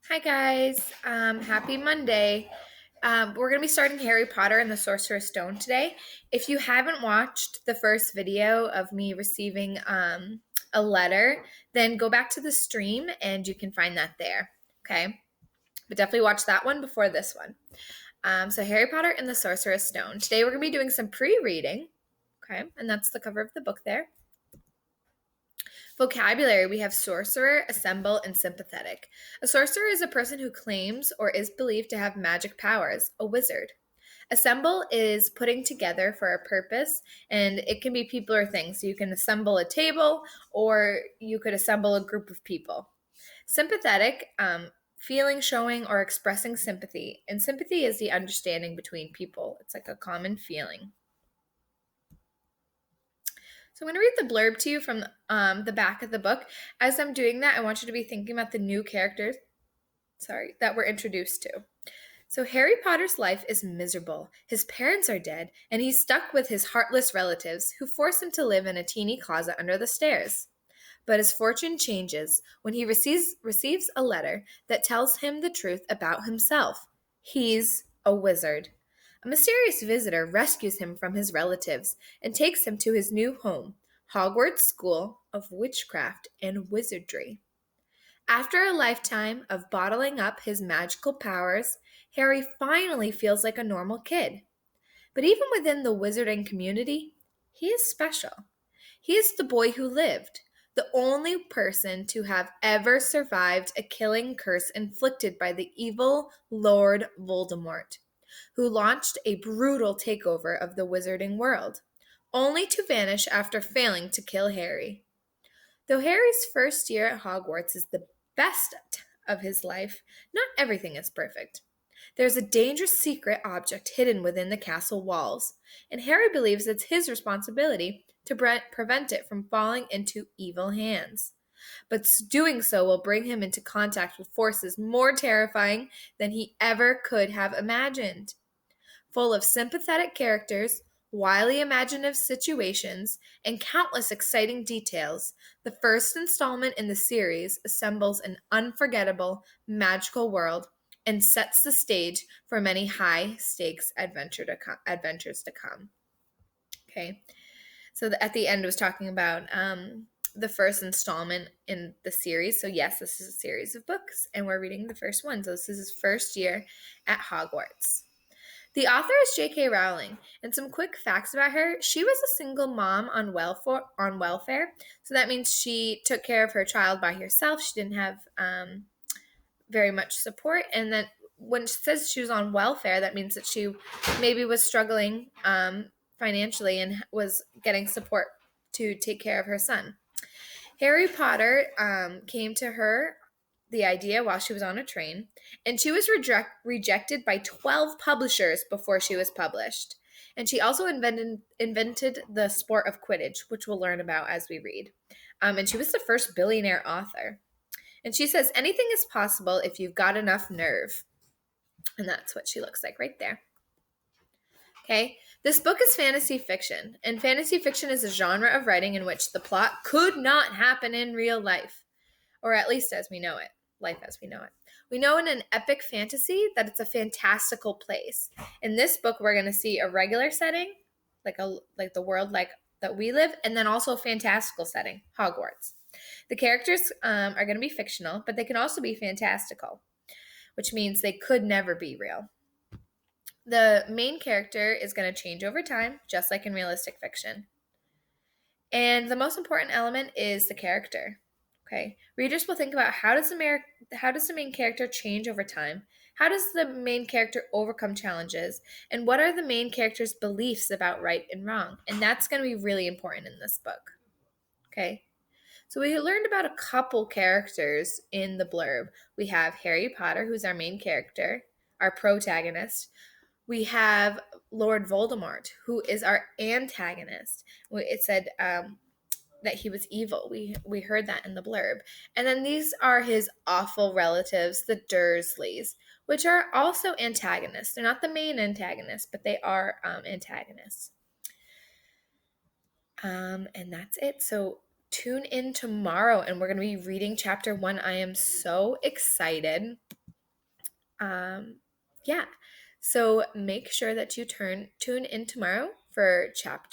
Hi guys, happy Monday. We're going to be starting Harry Potter and the Sorcerer's Stone today. If you haven't watched the first video of me receiving a letter, then go back to the stream and you can find that there. Okay, but definitely watch that one before this one. So Harry Potter and the Sorcerer's Stone. Today we're going to be doing some pre-reading. Okay, and that's the cover of the book there. Vocabulary, we have sorcerer, assemble, and sympathetic. A sorcerer is a person who claims or is believed to have magic powers, a wizard. Assemble is putting together for a purpose, and it can be people or things. So you can assemble a table, or you could assemble a group of people. Sympathetic, feeling, showing, or expressing sympathy. And sympathy is the understanding between people, it's like a common feeling. So I'm going to read the blurb to you from the back of the book. As I'm doing that, I want you to be thinking about the new characters, that we're introduced to. So Harry Potter's life is miserable. His parents are dead, and he's stuck with his heartless relatives who force him to live in a teeny closet under the stairs. But his fortune changes when he receives a letter that tells him the truth about himself. He's a wizard. A mysterious visitor rescues him from his relatives and takes him to his new home, Hogwarts School of Witchcraft and Wizardry. After a lifetime of bottling up his magical powers, Harry finally feels like a normal kid. But even within the wizarding community, he is special. He is the boy who lived, the only person to have ever survived a killing curse inflicted by the evil Lord Voldemort, who launched a brutal takeover of the wizarding world, only to vanish after failing to kill Harry. Though Harry's first year at Hogwarts is the best of his life, not everything is perfect. There's a dangerous secret object hidden within the castle walls, and Harry believes it's his responsibility to prevent it from falling into evil hands. But doing so will bring him into contact with forces more terrifying than he ever could have imagined. Full of sympathetic characters, wily imaginative situations, and countless exciting details, the first installment in the series assembles an unforgettable, magical world and sets the stage for many high stakes adventures to come. Okay, so at the end, it was talking about the first installment in the series. So, yes, this is a series of books, and we're reading the first one. So, this is his first year at Hogwarts. The author is J.K. Rowling, and some quick facts about her. She was a single mom on welfare, so that means she took care of her child by herself. She didn't have very much support, and then when she says she was on welfare, that means that she maybe was struggling financially and was getting support to take care of her son. Harry Potter came to her the idea while she was on a train, and she was rejected by 12 publishers before she was published. And she also invented the sport of Quidditch, which we'll learn about as we read. And she was the first billionaire author. And she says, anything is possible if you've got enough nerve. And that's what she looks like right there. Okay, this book is fantasy fiction, and fantasy fiction is a genre of writing in which the plot could not happen in real life, or at least as we know it, life as we know it. We know in an epic fantasy that it's a fantastical place. In this book, we're going to see a regular setting, like the world like that we live, and then also a fantastical setting, Hogwarts. The characters are going to be fictional, but they can also be fantastical, which means they could never be real. The main character is going to change over time, just like in realistic fiction. And the most important element is the character. Okay, readers will think about how does the main character change over time? How does the main character overcome challenges? And what are the main character's beliefs about right and wrong? And that's going to be really important in this book. Okay, so we learned about a couple characters in the blurb. We have Harry Potter, who's our main character, our protagonist. We have Lord Voldemort, who is our antagonist. It said that he was evil. We heard that in the blurb. And then these are his awful relatives, the Dursleys, which are also antagonists. They're not the main antagonists, but they are antagonists. And that's it. So tune in tomorrow and we're going to be reading chapter 1. I am so excited. Yeah. So make sure that you tune in tomorrow for chapter